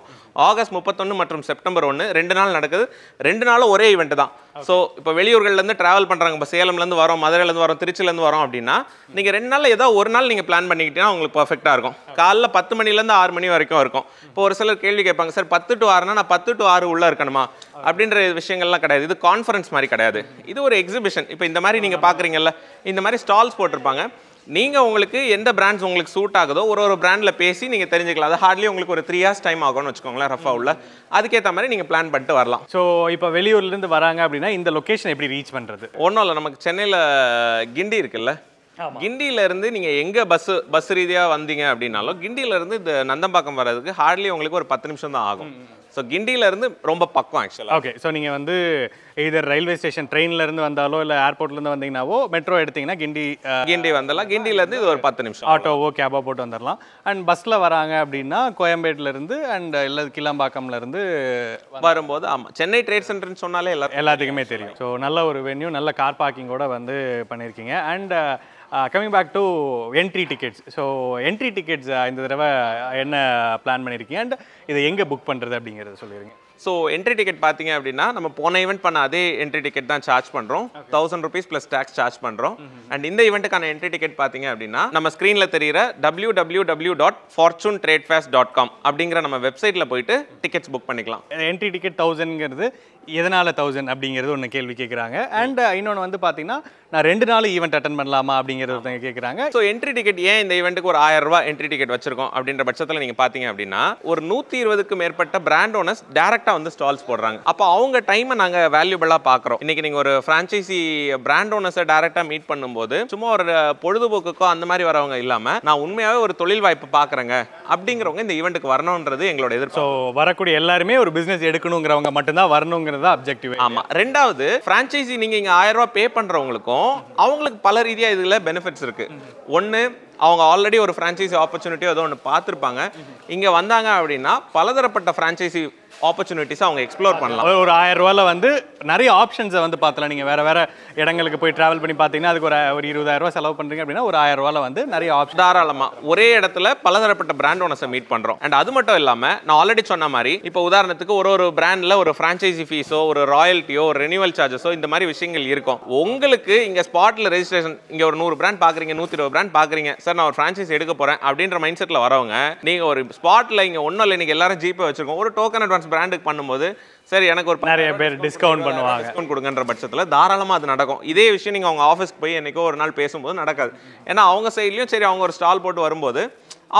ஆகஸ்ட் 31 மற்றும் செப்டம்பர் 1 2 நாள் நடக்குது. 2 நாளும் ஒரே ஈவெண்ட் தான். ஸோ இப்போ வெளியூர்கள்லேருந்து ட்ராவல் பண்ணுறாங்க, இப்போ சேலம்லேருந்து வரோம், மதுரையிலேருந்து வரோம், திருச்சிலேருந்து வரோம் அப்படின்னா நீங்கள் 2 நாளில் ஏதோ ஒரு நாள் நீங்கள் பிளான் பண்ணிக்கிட்டீங்கன்னா உங்களுக்கு பர்ஃபெக்டாக இருக்கும். காலைல 10 மணிலேருந்து 6 மணி வரைக்கும் இருக்கும். இப்போ ஒரு சிலர் கேள்வி கேட்பாங்க, சார் 10 to 6னா நான் 10 to 6 உள்ளே இருக்கணுமா அப்படின்ற விஷயங்கள்லாம் கிடையாது. இது கான்ஃபரன்ஸ் மாதிரி கிடையாது, இது ஒரு எக்ஸிபிஷன். இப்போ இந்த மாதிரி நீங்கள் பார்க்குறீங்கல்ல, இந்த மாதிரி ஸ்டால்ஸ் போட்டிருப்பாங்க. நீங்கள் உங்களுக்கு எந்த பிராண்ட்ஸ் உங்களுக்கு சூட் ஆகுதோ ஒரு பிராண்டில் பேசி நீங்கள் தெரிஞ்சுக்கலாம். அது ஹார்ட்லி உங்களுக்கு ஒரு 3 hours டைம் ஆகும்னு வச்சுக்கோங்களேன் ரஃபா உள்ள. அதுக்கேற்ற மாதிரி நீங்கள் பிளான் பண்ணிட்டு வரலாம். ஸோ இப்போ வெளியூர்லேருந்து வராங்க அப்படின்னா இந்த லொக்கேஷன் எப்படி ரீச் பண்ணுறது? ஒன்றும் இல்லை, நமக்கு சென்னையில் கிண்டி இருக்குல்ல, கிண்டியிலேருந்து நீங்கள் எங்கே பஸ் ரீதியாக வந்தீங்க அப்படின்னாலும் கிண்டியிலேருந்து இந்த நந்தம்பாக்கம் வர்றதுக்கு ஹார்ட்லி உங்களுக்கு ஒரு 10 நிமிஷம் தான் ஆகும். ஸோ கிண்டியிலேருந்து ரொம்ப பக்கம் ஆக்சுவலாக. ஓகே, ஸோ நீங்கள் வந்து இதர் ரயில்வே ஸ்டேஷன் ட்ரெயின்லேருந்து வந்தாலோ இல்லை ஏர்போர்ட்லேருந்து வந்தீங்கன்னாவோ மெட்ரோ எடுத்திங்கன்னா கிண்டி வந்தலாம். கிண்டியிலேருந்து இது ஒரு 10 நிமிஷம் ஆட்டோவோ கேபோ போட்டு வந்துடலாம். அண்ட் பஸ்ஸில் வராங்க அப்படின்னா கோயம்பேட்டிலேருந்து அண்ட் இல்லை கிளாம்பாக்கம்லேருந்து வரும்போது ஆமாம் சென்னை ட்ரேட் சென்டர்னு சொன்னாலே எல்லாத்துக்குமே தெரியும். ஸோ நல்ல ஒரு வென்யூ, நல்ல கார் பார்க்கிங்கோட வந்து பண்ணியிருக்கீங்க. And coming back to entry tickets. So entry tickets இந்த தடவை என்ன பிளான் பண்ணியிருக்கீங்க அண்ட் இதை எங்கே புக் பண்ணுறது அப்படிங்கிறத சொல்லிடுங்க. ஸோ என்ட்ரி டிக்கெட் பார்த்தீங்க அப்படின்னா நம்ம போன ஈவெண்ட் பண்ண அதே என்ட்ரி டிக்கெட் தான் சார்ஜ் பண்ணுறோம். 1000 rupees ப்ளஸ் டேக்ஸ் சார்ஜ் பண்ணுறோம். அண்ட் இந்த ஈவெண்ட்டுக்கான என்ட்ரி டிக்கெட் பார்த்தீங்க அப்படின்னா நம்ம ஸ்க்ரீனில் தெரிகிற www.fortunetradefast.com அப்படிங்கிற நம்ம வெப்சைட்டில் போயிட்டு டிக்கெட்ஸ் புக் பண்ணிக்கலாம். என்ட்ரி டிக்கெட் 1000ங்கிறது எதனால் 1000 அப்படிங்கிறது ஒன்று கேள்வி கேட்குறாங்க. அண்ட் இன்னொன்று வந்து பார்த்தீங்கன்னா நான் 2 நாள் ஈவெண்ட் அட்டன் பண்ணலாமா அப்படிங்கிறது ஒருத்தங்க கேட்குறாங்க. ஸோ என்ட்ரி டிக்கெட் ஏன் இந்த ஈவெண்ட்டுக்கு ஒரு 1000 ரூபாய் என்ட்ரி டிக்கெட் வச்சிருக்கோம் அப்படின்ற பட்சத்தில் நீங்கள் பார்த்தீங்க அப்படின்னா ஒரு 120க்கு மேற்பட்ட பிராண்ட் ஓனர்ஸ் டேரெக்டாக வந்து ஸ்டால்ஸ் போடுறாங்க. அப்போ அவங்க டைமை நாங்கள் வேல்யூபிளாக பார்க்குறோம். இன்னைக்கு நீங்கள் ஒரு ஃப்ரான்ச்சைசி பிராண்ட் ஓனர்ஸை டேரெக்டாக மீட் பண்ணும்போது சும்மா ஒரு பொழுதுபோக்குக்கோ அந்த மாதிரி வரவங்க இல்லாமல் நான் உண்மையாகவே ஒரு தொழில் வாய்ப்பு பார்க்குறேங்க அப்படிங்கிறவங்க இந்த ஈவெண்ட்டுக்கு வரணுன்றது எங்களோட எதிர்ப்பு. ஸோ வரக்கூடிய எல்லாருமே ஒரு பிஸ்னஸ் எடுக்கணுங்கிறவங்க மட்டும்தான் வரணுங்கிறது தான் அப்ஜெக்டிவ். ஆமாம். ரெண்டாவது ஃப்ரான்ச்சைசி நீங்கள் இங்கே 1000 ரூபாய் பே பண்ணுறவங்களுக்கும் அவங்களுக்கு பல ரீதியாக இதில் பெனிஃபிட்ஸ் இருக்குது. ஒன்று, அவங்க ஆல்ரெடி ஒரு ஃப்ரான்ச்சைசி ஆப்பர்ச்சுனிட்டியோ ஏதோ ஒன்று பார்த்துருப்பாங்க. இங்கே வந்தாங்க அப்படின்னா பலதரப்பட்ட ஃப்ரான்ச்சைசி ஆப்பர்ச்சுனிட்டிஸை அவங்க எக்ஸ்ப்ளோர் பண்ணலாம். ஒரு 1000 ரூபாயில் வந்து நிறைய ஆப்ஷன்ஸை வந்து பார்த்தலாம். நீங்கள் வேறு இடங்களுக்கு போய் ட்ராவல் பண்ணி பார்த்தீங்கன்னா அதுக்கு ஒரு 20,000 ரூபா செலவு பண்ணுறீங்க அப்படின்னா ஒரு 1000 ரூபாயில் வந்து நிறைய ஆப்ஷன் தாராளமாக ஒரே இடத்துல பலதரப்பட்ட பிராண்ட் ஓனர்ஸை மீட் பண்ணுறோம். அண்ட் அது மட்டும் இல்லாமல் நான் ஆல்ரெடி சொன்ன மாதிரி இப்போ உதாரணத்துக்கு ஒரு பிராண்டில் ஒரு ஃப்ரான்ச்சைசி ஃபீஸோ ஒரு ராயல்ட்டியோ ஒரு ரெனியூவல் சார்ஜஸோ இந்த மாதிரி விஷயங்கள் இருக்கும். உங்களுக்கு இங்கே ஸ்பாட்டில் ரெஜிஸ்ட்ரேஷன் இங்கே ஒரு 100 பிராண்ட் பார்க்குறீங்க, 120 பிராண்ட் பார்க்குறீங்க, சார் நான் ஒரு ஃப்ரான்ச்சைசி எடுக்க போகிறேன் அப்படின்ற மைண்ட் செட்டில் வரவங்க நீங்கள் ஒரு ஸ்பாட்டில் இங்கே ஒன்றும் இல்லை, இன்றைக்கி எல்லாரும் ஜிபே வச்சுருக்கோம், ஒரு டோக்கன் அட்வான்ஸ் பிராண்டுக்கு பண்ணும்போது சரி எனக்கு ஒரு நிறைய பேர் டிஸ்கவுண்ட் பண்ணுவாங்க. டிஸ்கவுண்ட் கொடுங்கன்ற பட்சத்தில் தாராளமாக அது நடக்கும். இதே விஷயம் நீங்கள் அவங்க ஆஃபீஸ்க்கு போய் என்னைக்கோ ஒரு நாள் பேசும்போது நடக்காது. ஏன்னா அவங்க சைட்லையும் சரி அவங்க ஒரு ஸ்டால் போட்டு வரும்போது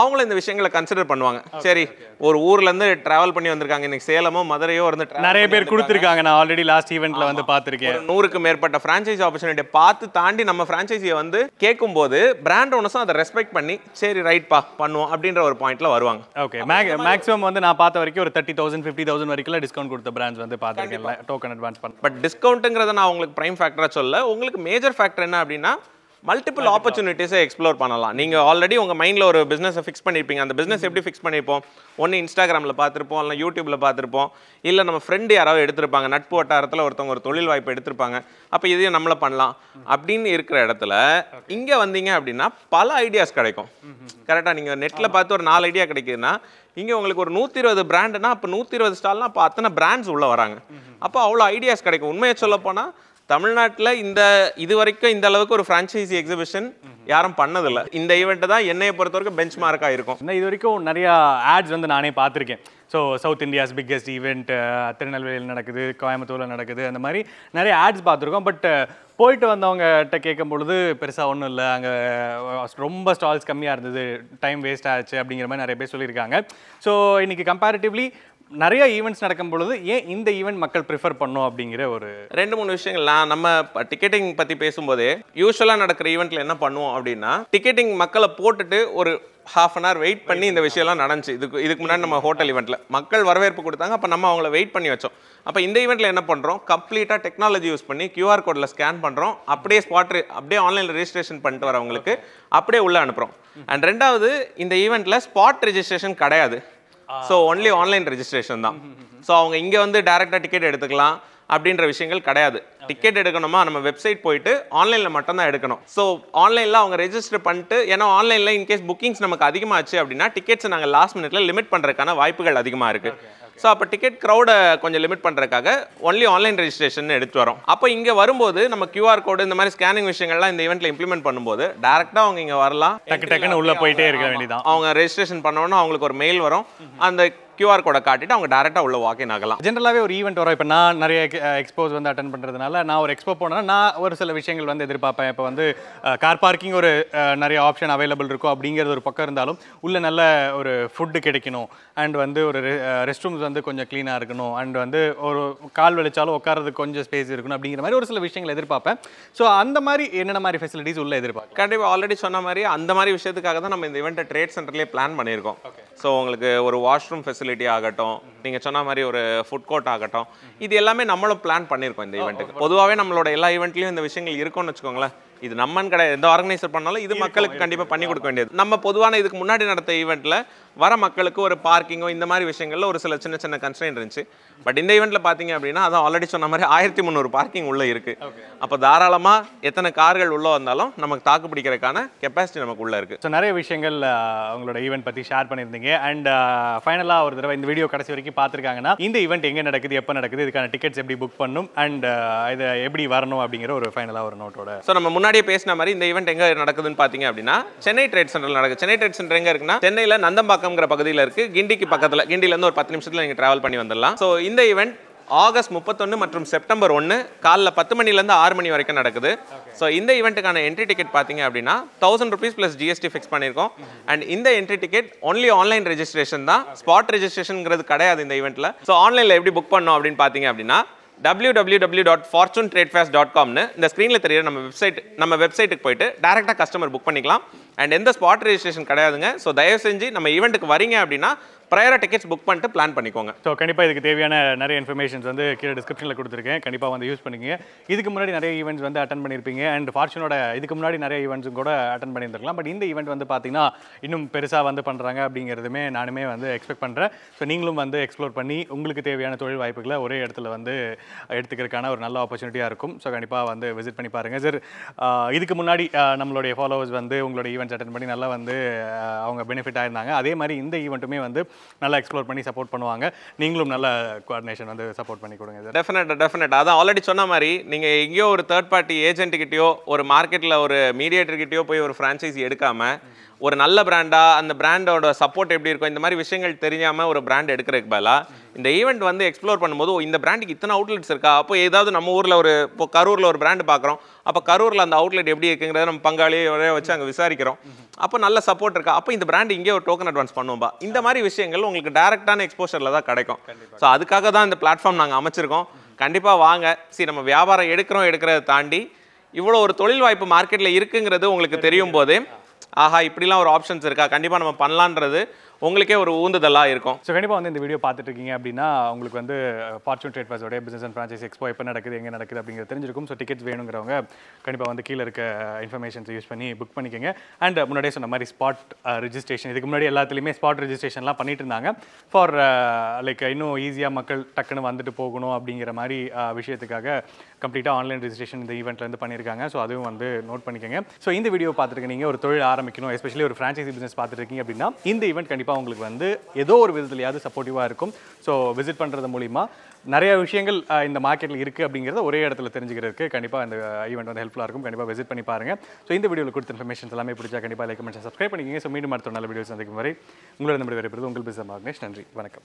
அவங்களும் இந்த விஷயங்களை கன்சிடர் பண்ணுவாங்க. சரி ஒரு ஊர்லேருந்து ட்ராவல் பண்ணி வந்திருக்காங்க, இன்னைக்கு சேலமோ மதுரையோ இருந்து நிறைய பேர் கொடுத்துருக்காங்க. நான் ஆல்ரெடி லாஸ்ட் ஈவெண்ட்டில் வந்து பார்த்துருக்கேன். 100க்கு மேற்பட்ட ஃப்ரான்ச்சைசி ஆப்பர்ச்சுனிட்டியை பார்த்து தாண்டி நம்ம ஃப்ரான்ச்சைசியை வந்து கேட்கும்போது பிராண்ட் ஓனர்ஸும் அதை ரெஸ்பெக்ட் பண்ணி சரி ரைட்பா பண்ணுவோம் அப்படின்ற ஒரு பாயிண்ட்ல வருவாங்க. ஓகே, மேக்ஸிமம் வந்து நான் பார்த்த வரைக்கும் ஒரு 30,000 50,000 வரைக்கும் டிஸ்கவுண்ட் கொடுத்த பிராண்ட்ஸ் வந்து பார்த்துருக்கேன் டோக்கன் அட்வான்ஸ் பண்ண. பட் டிஸ்கவுண்ட்டுங்கிறத நான் உங்களுக்கு ப்ரைம் ஃபேக்டராக சொல்ல, உங்களுக்கு மேஜர் ஃபேக்டர் என்ன அப்படின்னா மல்டிபிள் ஆப்பர்ச்சுனிட்டிஸை எக்ஸ்ப்ளோர் பண்ணலாம். நீங்கள் ஆல்ரெடி உங்கள் மைண்டில் ஒரு பிஸ்னஸை ஃபிக்ஸ் பண்ணியிருப்பீங்க. அந்த பிஸ்னஸ் எப்படி ஃபிக்ஸ் பண்ணியிருப்போம்? ஒன்று இன்ஸ்டாகிராமில் பார்த்துருப்போம், இல்லை யூடியூப்பில் பார்த்துருப்போம், இல்லை நம்ம ஃப்ரெண்டு யாராவது எடுத்திருப்பாங்க, நட்பு வட்டாரத்தில் ஒருத்தவங்க ஒரு தொழில் வாய்ப்பு எடுத்திருப்பாங்க, அப்போ இதையும் நம்மளை பண்ணலாம் அப்படின்னு இருக்கிற இடத்துல இங்கே வந்தீங்க அப்படின்னா பல ஐடியாஸ் கிடைக்கும். கரெக்டாக நீங்கள் நெட்டில் பார்த்து ஒரு 4 ஐடியா கிடைக்குதுன்னா இங்கே உங்களுக்கு ஒரு 120 பிராண்டுனா அப்போ 120 ஸ்டால்னா அப்போ அத்தனை பிராண்ட்ஸ் உள்ளே வராங்க. அப்போ அவ்வளோ ஐடியாஸ் கிடைக்கும். உண்மையை சொல்ல போனால் தமிழ்நாட்டில் இது வரைக்கும் இந்த அளவுக்கு ஒரு ஃப்ரான்ச்சைசி எக்ஸிபிஷன் யாரும் பண்ணதில்லை. இந்த ஈவெண்ட்டை தான் என்னையை பொறுத்த வரைக்கும் பெஞ்ச் மார்க்காக இருக்கும். இது வரைக்கும் நிறையா ஆட்ஸ் வந்து நானே பார்த்துருக்கேன். So south India's biggest event திருநெல்வேலியில் நடக்குது, கோயம்புத்தூரில் நடக்குது, அந்த மாதிரி நிறைய ஆட்ஸ் பார்த்துருக்கோம். பட் போயிட்டு வந்தவங்ககிட்ட கேட்கும் பொழுது பெருசாக ஒன்றும் இல்லை, அங்கே ரொம்ப ஸ்டால்ஸ் கம்மியாக இருந்தது, டைம் வேஸ்ட் ஆச்சு அப்படிங்கிற மாதிரி நிறைய பேர் சொல்லியிருக்காங்க. ஸோ இன்றைக்கி கம்பேரிட்டிவ்லி நிறைய ஈவெண்ட்ஸ் நடக்கும் பொழுது ஏன் இந்த ஈவெண்ட் மக்கள் ப்ரிஃபர் பண்ணும் அப்படிங்கிற ஒரு 2-3 விஷயங்கள்லாம் நம்ம டிக்கெட்டிங் பற்றி பேசும்போதே யூஸ்வலாக நடக்கிற ஈவெண்ட்டில் என்ன பண்ணுவோம் அப்படின்னா டிக்கெட்டிங் மக்களை போட்டுட்டு ஒரு ½ அன் ஹவர் வெயிட் பண்ணி இந்த விஷயம்லாம் நடந்துச்சு. இதுக்கு முன்னாடி நம்ம ஹோட்டல் ஈவெண்ட்டில் மக்கள் வரவேற்பு கொடுத்தாங்க, அப்போ நம்ம அவங்கள வெயிட் பண்ணி வச்சோம். அப்போ இந்த ஈவெண்ட்டில் என்ன பண்ணுறோம், கம்ப்ளீட்டாக டெக்னாலஜி யூஸ் பண்ணி QR கோடில் ஸ்கேன் பண்ணுறோம், அப்படியே அப்படியே ஆன்லைனில் ரெஜிஸ்ட்ரேஷன் பண்ணிட்டு வரவங்களுக்கு அப்படியே உள்ளே அனுப்புகிறோம். அண்ட் ரெண்டாவது இந்த ஈவெண்ட்டில் ஸ்பாட் ரெஜிஸ்ட்ரேஷன் கிடையாது. ஸோ ஒன்லி ஆன்லைன் ரெஜிஸ்ட்ரேஷன் தான். ஸோ அவங்க இங்கே வந்து டேரெக்டாக டிக்கெட் எடுத்துக்கலாம் அப்படின்ற விஷயங்கள் கிடையாது. டிக்கெட் எடுக்கணுமா நம்ம வெப்சைட் போயிட்டு ஆன்லைனில் மட்டும்தான் எடுக்கணும். ஸோ ஆன்லைனில் அவங்க ரெஜிஸ்டர் பண்ணிட்டு, ஏன்னா ஆன்லைனில் இன்கேஸ் புக்கிங்ஸ் நமக்கு அதிகமாச்சு அப்படின்னா டிக்கெட்ஸை நாங்கள் லாஸ்ட் மினிட்ல லிமிட் பண்ணுறதுக்கான வாய்ப்புகள் அதிகமாக இருக்குது. ஸோ அப்போ டிக்கெட் க்ரௌடை கொஞ்சம் லிமிட் பண்ணுறதுக்காக ஒன்லி ஆன்லைன் ரெஜிஸ்ட்ரேஷன் எடுத்து வரோம். அப்போ இங்கே வரும்போது நம்ம QR கோடு இந்த மாதிரி ஸ்கேனிங் விஷயங்கள்லாம் இந்த ஈவெண்ட்டில் இம்ப்ளிமெண்ட் பண்ணும்போது டேரெக்டாக அவங்க இங்கே வரலாம், டக்குன்னு உள்ளே போயிட்டே இருக்க வேண்டியதான். அவங்க ரெஜிஸ்ட்ரேஷன் பண்ணோன்னா அவங்களுக்கு ஒரு மெயில் வரும், அந்த QR கோடை காட்டிட்டு அவங்க டேரெக்டாக உள்ள வாக்கின் ஆகலாம். ஜென்ரலாகவே ஒரு ஈவெண்ட் வரும். இப்போ நான் நிறைய எக்ஸ்போஸ் வந்து அட்டன் பண்ணுறதுனால நான் ஒரு எக்ஸ்போ போனேன்னா நான் ஒரு சில விஷயங்கள் வந்து எதிர்பார்ப்பேன். இப்போ வந்து கார் பார்க்கிங் ஒரு நிறைய ஆப்ஷன் அவைலபிள் இருக்கும் அப்படிங்கிறது ஒரு பக்கம் இருந்தாலும் உள்ள நல்ல ஒரு ஃபுட்டு கிடைக்கணும், அண்ட் வந்து ஒரு ரெஸ்ட் ரூம்ஸ் வந்து கொஞ்சம் க்ளீனாக இருக்கணும், அண்ட் வந்து ஒரு கால் வலிச்சாலும் உட்காரதுக்கு கொஞ்சம் ஸ்பேஸ் இருக்கணும் அப்படிங்கிற மாதிரி ஒரு சில விஷயங்கள் எதிர்பார்ப்பேன். ஸோ அந்த மாதிரி என்னென்ன மாதிரி ஃபெசிலிட்டிஸ் உள்ள எதிர்பார்ப்பேன்? கண்டிப்பாக ஆல்ரெடி சொன்ன மாதிரி அந்த மாதிரி விஷயத்துக்காக தான் நம்ம இந்த ஈவெண்ட்டை ட்ரேட் சென்டர்லேயே பிளான் பண்ணியிருக்கோம். ஸோ உங்களுக்கு ஒரு வாஷ்ரூம் ஃபெசிலிட்டி ஆகட்டும், நீங்கள் சொன்ன மாதிரி ஒரு ஃபுட் கோர்ட் ஆகட்டும், இது எல்லாமே நம்மளும் பிளான் பண்ணியிருக்கோம் இந்த ஈவெண்ட்டுக்கு. பொதுவாகவே நம்மளோட எல்லா ஈவெண்ட்லையும் இந்த விஷயங்கள் இருக்கும்னு வச்சுக்கோங்களேன். இது நம்மன்னு கிடையாது, எந்த ஆர்கனைசர் பண்ணாலும் இது மக்களுக்கு கண்டிப்பாக பண்ணி கொடுக்க வேண்டியது. நம்ம பொதுவான இதுக்கு முன்னாடி நடத்த ஈவெண்ட்டில் வர மக்களுக்கு ஒரு பார்க்கிங்கோ இந்த மாதிரி விஷயங்கள்ல ஒரு சில சின்ன சின்ன கன்ஸ்ட்ரெயின் இருந்துச்சு. பட் இந்த ஈவெண்ட்டில் பார்த்தீங்க அப்படின்னா அதான் ஆல்ரெடி சொன்ன மாதிரி 1300 பார்க்கிங் உள்ளே இருக்குது. அப்போ தாராளமாக எத்தனை கார்கள் உள்ளே வந்தாலும் நமக்கு தாக்கு பிடிக்கிறதுக்கான கெப்பாசிட்டி நமக்கு உள்ளே இருக்குது. ஸோ நிறைய விஷயங்கள் உங்களோட ஈவெண்ட் பற்றி ஷேர் பண்ணியிருந்தீங்க. அண்ட் ஃபைனலாக ஒரு தடவை இந்த வீடியோ கடைசி வரைக்கும் பார்த்துருக்காங்கன்னா இந்த ஈவெண்ட் எங்கே நடக்குது, எப்போ நடக்குது, இதுக்கான டிக்கெட்ஸ் எப்படி புக் பண்ணணும், அண்ட் இதை எப்படி வரணும் அப்படிங்கிற ஒரு ஃபைனலாக ஒரு நோட்டோட. ஸோ நம்ம முன்னாடியே பேசின மாதிரி இந்த ஈவெண்ட் எங்கே நடக்குதுன்னு பார்த்தீங்க அப்படின்னா சென்னை ட்ரேட் சென்டரில் நடக்குது. சென்னை ட்ரேட் சென்டர் எங்கே இருக்குன்னா சென்னையில் நந்தம்பாக்கம்ங்கிற பகுதியில் இருக்குது. கிண்டிக்கு பக்கத்தில், கிண்டிலேருந்து ஒரு 10 நிமிஷத்தில் நீங்கள் ட்ராவல் பண்ணி வந்துடலாம். ஸோ இந்த ஈவெண்ட் ஆகஸ்ட் 31 மற்றும் செப்டம்பர் 1 காலைல 10 மணிலேருந்து 6 மணி வரைக்கும் நடக்குது. ஸோ இந்த ஈவெண்ட்டுக்கான என்ட்ரி டிக்கெட் பார்த்தீங்க அப்படின்னா ₹1000 ப்ளஸ் ஜிஎஸ்டி ஃபிக்ஸ் பண்ணியிருக்கோம். அண்ட் இந்த entry ticket only online registration தான், ஸ்பாட் ரெஜிஸ்ட்ரேஷன்ங்கிறது கிடையாது இந்த ஈவெண்ட்டில். ஸோ ஆன்லைனில் எப்படி புக் பண்ணோம் அப்படின்னு பார்த்தீங்க அப்படின்னா www.fortunetradefairs.com இந்த ஸ்க்ரீனில் தெரியுற நம்ம வெப்சைட்டுக்கு போயிட்டு டேரெக்டாக கஸ்டமர் புக் பண்ணிக்கலாம். அண்ட் எந்த ஸ்பாட் ரெஜிஸ்ட்ரேஷன் கிடையாதுங்க. ஸோ தயவு செஞ்சு நம்ம ஈவெண்ட்டுக்கு வரீங்க அப்படின்னா ப்ரையராக டிக்கெட்ஸ் புக் பண்ணிட்டு பிளான் பண்ணிக்கோங்க. ஸோ கண்டிப்பாக இதுக்கு தேவையான நிறைய இன்ஃபர்மேஷன்ஸ் வந்து கீழே டிஸ்கிரிப்ஷனில் கொடுத்துருக்கேன், கண்டிப்பாக வந்து யூஸ் பண்ணிக்கங்க. இதுக்கு முன்னாடி நிறைய ஈவெண்ட்ஸ் வந்து அட்டன் பண்ணியிருப்பீங்க அண்ட் ஃபார்ச்சூனோட இதுக்கு முன்னாடி நிறைய ஈவெண்ட்ஸும் கூட அட்டன் பண்ணியிருந்திருக்கலாம். பட் இந்த ஈவெண்ட் வந்து பார்த்தீங்கன்னா இன்னும் பெருசாக வந்து பண்ணுறாங்க அப்படிங்கிறதுமே நானுமே வந்து எக்ஸ்பெக்ட் பண்ணுறேன். ஸோ நீங்களும் வந்து எக்ஸ்ப்ளோர் பண்ணி உங்களுக்கு தேவையான தொழில் வாய்ப்புகளை ஒரே இடத்துல வந்து எடுத்துக்கிறதுக்கான ஒரு நல்ல ஆப்பர்ச்சுனிட்டியாக இருக்கும். ஸோ கண்டிப்பாக வந்து விசிட் பண்ணி பாருங்கள் சார். இதுக்கு முன்னாடி நம்மளுடைய ஃபாலோவர்ஸ் வந்து உங்களோட ஈவெண்ட்ஸ் அட்டன் பண்ணி நல்லா வந்து அவங்க பெனிஃபிட் ஆயிருந்தாங்க. அதே மாதிரி இந்த ஈவெண்ட்டுமே வந்து நல்லா எக்ஸ்ப்ளோர் பண்ணி சப்போர்ட் பண்ணுவாங்க. நீங்களும் நல்ல கோஆர்டினேஷன் வந்து சப்போர்ட் பண்ணி கொடுங்க சார். டெஃபினட். அதான் ஆல்ரெடி சொன்ன மாதிரி நீங்கள் எங்கேயோ ஒரு தேர்ட் பார்ட்டி ஏஜென்ட்டுக்கிட்டயோ ஒரு மார்க்கெட்டில் ஒரு மீடியேட்டர்கிட்டயோ போய் ஒரு ஃப்ரான்ச்சைஸி எடுக்காமல் ஒரு நல்ல பிராண்டாக அந்த பிராண்டோட சப்போர்ட் எப்படி இருக்கும் இந்த மாதிரி விஷயங்கள் தெரியாமல் ஒரு பிராண்ட் எடுக்கிறதுக்கு பதிலாக இந்த ஈவெண்ட் வந்து எக்ஸ்ப்ளோர் பண்ணும்போது இந்த பிராண்டுக்கு இத்தனை அவுட்லெட்ஸ் இருக்கா, அப்போ ஏதாவது நம்ம ஊரில் இப்போ கரூரில் ஒரு பிராண்டு பார்க்குறோம், அப்போ கரூரில் அந்த அவுட்லெட் எப்படி இருக்குங்கிறத நம்ம பங்காளியோட வச்சு அங்கே விசாரிக்கிறோம், அப்போ நல்ல சப்போர்ட் இருக்கா, அப்போ இந்த பிராண்ட் இங்கே ஒரு டோக்கன் அட்வான்ஸ் பண்ணுவோம்பா. இந்த மாதிரி விஷயங்கள் உங்களுக்கு டேரெக்டான எக்ஸ்போஷரில் தான் கிடைக்கும். ஸோ அதுக்காக தான் இந்த பிளாட்ஃபார்ம் நாங்கள் அமைச்சிருக்கோம். கண்டிப்பாக வாங்க. நம்ம வியாபாரம் எடுக்கிறத தாண்டி இவ்வளோ ஒரு தொழில் வாய்ப்பு மார்க்கெட்டில் இருக்குங்கிறது உங்களுக்கு தெரியும் போது ஆஹா இப்படிலாம் ஒரு ஆப்ஷன்ஸ் இருக்கா, கண்டிப்பாக நம்ம பண்ணலான்றது உங்களுக்கே ஒரு ஊந்துதலாக இருக்கும். ஸோ கண்டிப்பாக வந்து இந்த வீடியோ பார்த்துட்டு இருக்கீங்க அப்படின்னா உங்களுக்கு வந்து ஃபார்ச்சூன் ட்ரேட் ஃபேர்ஸோட பிசினஸ் அண்ட் ஃப்ரான்ச்சைஸ் எக்ஸ்போ எப்போ நடக்குது, எங்கே நடக்குது அப்படிங்கிறது தெரிஞ்சிருக்கும். ஸோ டிக்கெட்ஸ் வேணுங்கிறவங்க கண்டிப்பாக வந்து கீழே இருக்க இன்ஃபர்மேஷன்ஸ் யூஸ் பண்ணி புக் பண்ணிக்கோங்க. அண்ட் முன்னாடியே சொன்ன மாதிரி ஸ்பாட் ரெஜிஸ்ட்ரேஷன், இதுக்கு முன்னாடி எல்லாத்துலேயுமே ஸ்பாட் ரெஜிஸ்ட்ரேஷன்லாம் பண்ணிட்டு இருந்தாங்க. ஃபார் லைக் இன்னும் ஈஸியாக மக்கள் டக்குன்னு வந்துட்டு போகணும் அப்படிங்கிற மாதிரி விஷயத்துக்காக கம்ப்ளீட்டாக ஆன்லைன் ரெஜிஸ்ட்ரேஷன் இந்த ஈவெண்ட்லேருந்து பண்ணியிருக்காங்க. ஸோ அதுவும் வந்து நோட் பண்ணிக்கோங்க. ஸோ இந்த வீடியோ பார்த்துருக்க நீங்கள் ஒரு தொழில் ஆரம்பிக்கணும், எஸ்பெஷலி ஒரு ஃப்ரான்ச்சைசி பிஸ்னஸ் பார்த்துட்டு இருக்கீங்க அப்படின்னா இந்த ஈவெண்ட் கண்டிப்பாக உங்களுக்கு வந்து ஏதோ ஒரு விதத்துலையாவது சப்போர்ட்டிவாக இருக்கும். ஸோ விசிட் பண்ணுறது மூலிமா நிறைய விஷயங்கள் இந்த மார்க்கெட்டில் இருக்குது அப்படிங்கிறத ஒரே இடத்துல தெரிஞ்சுக்கிறதுக்கு கண்டிப்பாக இந்த ஈவெண்ட் வந்து ஹெல்ப்ஃபுல்லாக இருக்கும். கண்டிப்பாக விசிட் பண்ணி பாருங்கள். ஸோ இந்த வீடியோவில் கொடுத்த இன்ஃபர்மேஷன்ஸ் எல்லாமே பிடிச்சா கண்டிப்பாக லைக் கமெண்ட் சப்ஸ்கிரைப் பண்ணிக்கோங்க. ஸோ மீண்டும் அடுத்த நல்ல வீடியோஸ் சந்திக்கும் வரை உங்களோட நம்பர் வேறு உங்கள் பிசினஸ் மார்க்னேஷ். நன்றி, வணக்கம்.